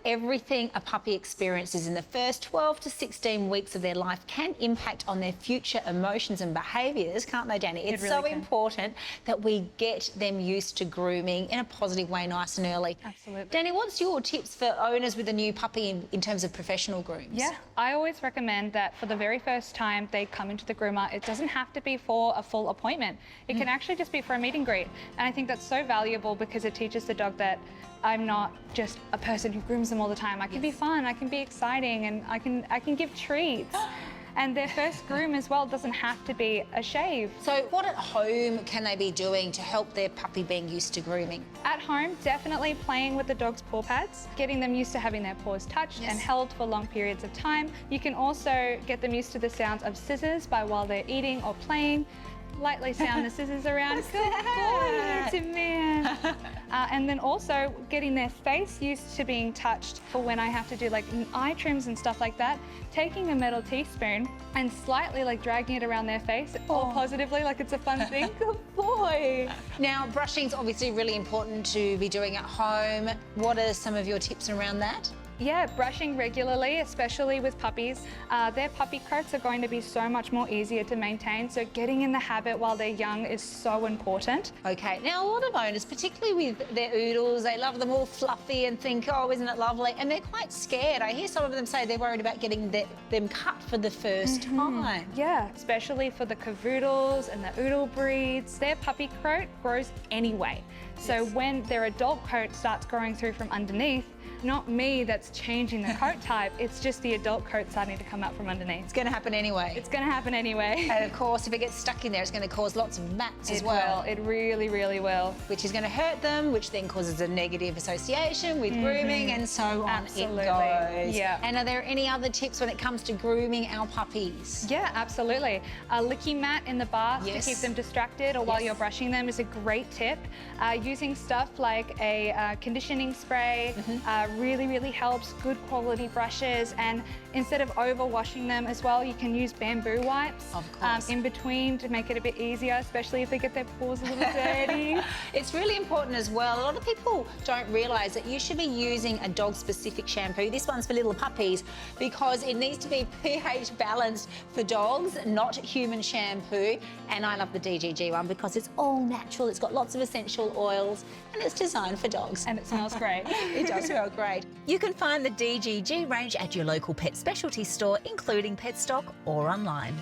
everything a puppy experiences in the first 12 to 16 weeks of their life can impact on their future emotions and behaviours, can't they, Dannii? It's so important that we get them used to grooming in a positive way, nice and early. Absolutely. Dannii, what's your tips for owners with a new puppy in terms of professional grooms? Yeah, I always recommend that for the very first time they come into the groomer, it doesn't have to be for a full appointment. It can actually just be for a meet and greet. And I think that's so valuable because it teaches the dog that I'm not just a person who grooms them all the time. I can be fun, I can be exciting, and I can give treats. And their first groom as well doesn't have to be a shave. So what at home can they be doing to help their puppy being used to grooming? At home, definitely playing with the dog's paw pads, getting them used to having their paws touched and held for long periods of time. You can also get them used to the sounds of scissors while they're eating or playing. Lightly sound the scissors around. Good boy, it's a man. And then also getting their face used to being touched for when I have to do like eye trims and stuff like that. Taking a metal teaspoon and slightly like dragging it around their face, all positively, like it's a fun thing. Good boy. Now, brushing's obviously really important to be doing at home. What are some of your tips around that? Yeah, brushing regularly, especially with puppies. Their puppy coats are going to be so much more easier to maintain, so getting in the habit while they're young is so important. Okay, now a lot of owners, particularly with their Oodles, they love them all fluffy and think, oh, isn't it lovely? And they're quite scared. I hear some of them say they're worried about getting them cut for the first time. Yeah, especially for the Cavoodles and the Oodle breeds. Their puppy coat grows anyway. So when their adult coat starts growing through from underneath, not me that's changing the coat type, it's just the adult coat starting to come out from underneath. It's going to happen anyway. It's going to happen anyway. And of course, if it gets stuck in there, it's going to cause lots of mats as well. It really, really will. Which is going to hurt them, which then causes a negative association with grooming, and so on it goes. Yeah. And are there any other tips when it comes to grooming our puppies? Yeah, absolutely. A Licki-Mat in the bath to keep them distracted or while you're brushing them is a great tip. Using stuff like a conditioning spray really, really helps. Good quality brushes, and instead of over washing them as well, you can use bamboo wipes in between to make it a bit easier, especially if they get their paws a little dirty. It's really important as well. A lot of people don't realise that you should be using a dog-specific shampoo. This one's for little puppies because it needs to be pH balanced for dogs, not human shampoo. And I love the DGG one because it's all natural. It's got lots of essential oils and it's designed for dogs. And it smells great. It does smell great. You can find the DGG range at your local pet specialty store, including PETstock, or online.